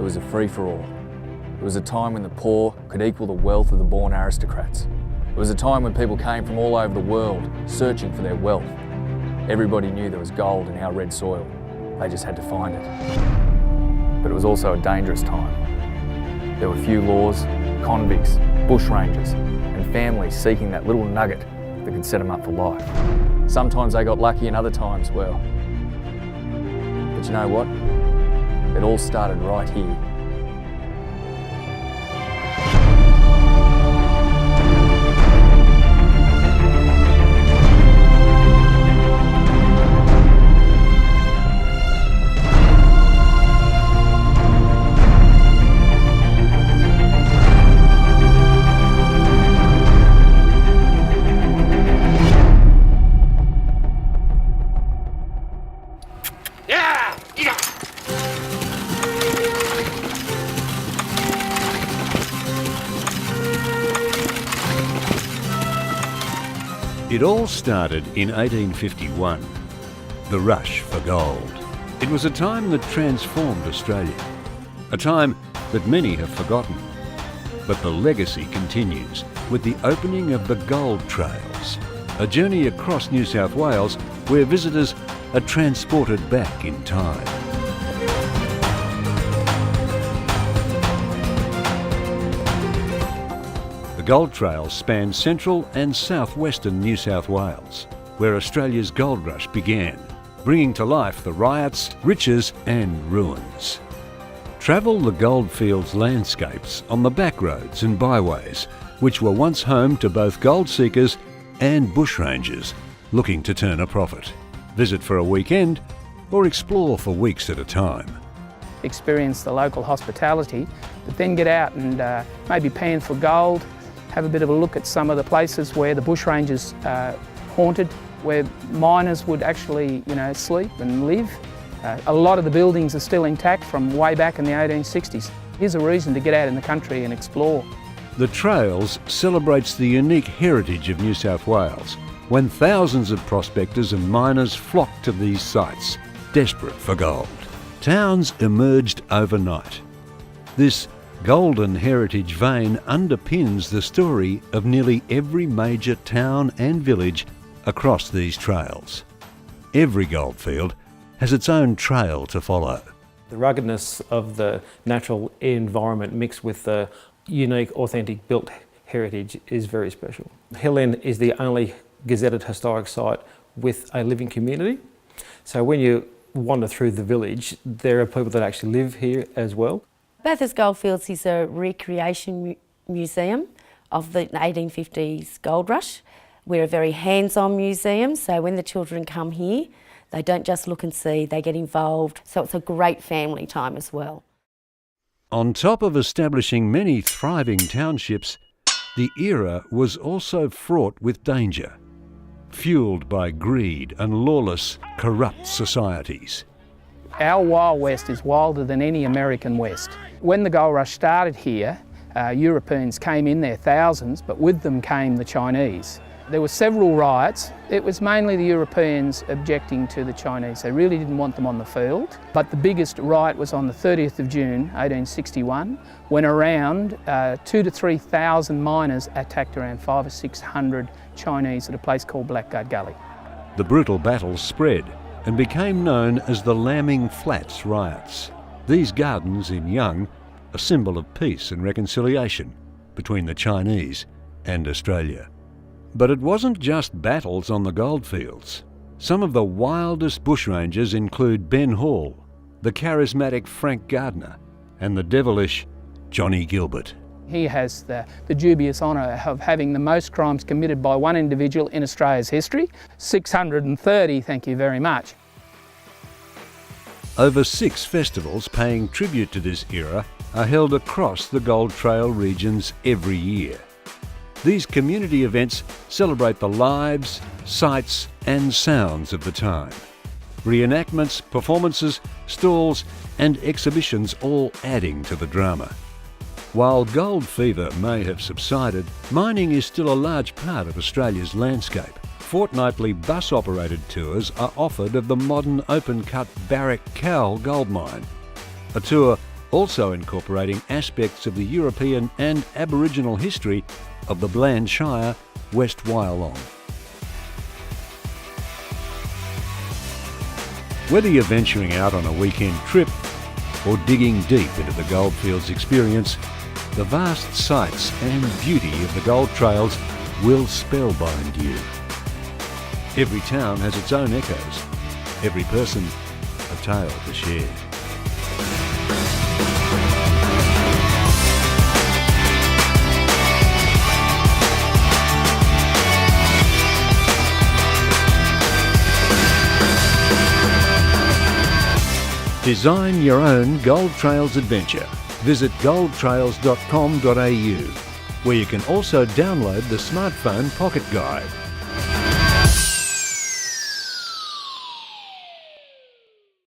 was a free-for-all. It was a time when the poor could equal the wealth of the born aristocrats. It was a time when people came from all over the world searching for their wealth. Everybody knew there was gold in our red soil. They just had to find it. But it was also a dangerous time. There were few laws, convicts, bushrangers, and families seeking that little nugget that could set them up for life. Sometimes they got lucky and other times, well. But you know what? It all started right here. It all started in 1851, the rush for gold. It was a time that transformed Australia, a time that many have forgotten. But the legacy continues with the opening of the Gold Trails, a journey across New South Wales where visitors are transported back in time. The Gold Trails span central and southwestern New South Wales, where Australia's gold rush began, bringing to life the riots, riches and ruins. Travel the goldfields landscapes on the backroads and byways, which were once home to both gold seekers and bushrangers looking to turn a profit. Visit for a weekend or explore for weeks at a time. Experience the local hospitality, but then get out and maybe pan for gold, have a bit of a look at some of the places where the bushrangers haunted, where miners would actually, sleep and live. A lot of the buildings are still intact from way back in the 1860s. Here's a reason to get out in the country and explore. The Trails celebrates the unique heritage of New South Wales, when thousands of prospectors and miners flocked to these sites, desperate for gold. Towns emerged overnight. This golden heritage vein underpins the story of nearly every major town and village across these trails. Every goldfield has its own trail to follow. The ruggedness of the natural environment mixed with the unique, authentic built heritage is very special. Hill End is the only gazetted historic site with a living community. So when you wander through the village, there are people that actually live here as well. Bathurst Goldfields is a recreation museum of the 1850s gold rush. We're a very hands-on museum, so when the children come here, they don't just look and see, they get involved. So it's a great family time as well. On top of establishing many thriving townships, the era was also fraught with danger, fuelled by greed and lawless, corrupt societies. Our Wild West is wilder than any American West. When the gold rush started here, Europeans came in there, thousands, but with them came the Chinese. There were several riots. It was mainly the Europeans objecting to the Chinese. They really didn't want them on the field. But the biggest riot was on the 30th of June, 1861, when around 2,000 to 3,000 miners attacked around 500 or 600 Chinese at a place called Blackguard Gully. The brutal battle spread and became known as the Lambing Flats riots. These gardens in Young, a symbol of peace and reconciliation between the Chinese and Australia. But it wasn't just battles on the goldfields. Some of the wildest bushrangers include Ben Hall, the charismatic Frank Gardner, and the devilish Johnny Gilbert. He has the dubious honour of having the most crimes committed by one individual in Australia's history, 630, thank you very much. Over 6 festivals paying tribute to this era are held across the Gold Trail regions every year. These community events celebrate the lives, sights and sounds of the time. Reenactments, performances, stalls and exhibitions all adding to the drama. While gold fever may have subsided, mining is still a large part of Australia's landscape. Fortnightly bus-operated tours are offered of the modern open-cut Barrack Cowell gold mine. A tour also incorporating aspects of the European and Aboriginal history of the Bland Shire, West Wyalong. Whether you're venturing out on a weekend trip or digging deep into the goldfields experience, the vast sights and beauty of the gold trails will spellbind you. Every town has its own echoes, every person a tale to share. Design your own Gold Trails adventure. Visit goldtrails.com.au, where you can also download the smartphone pocket guide.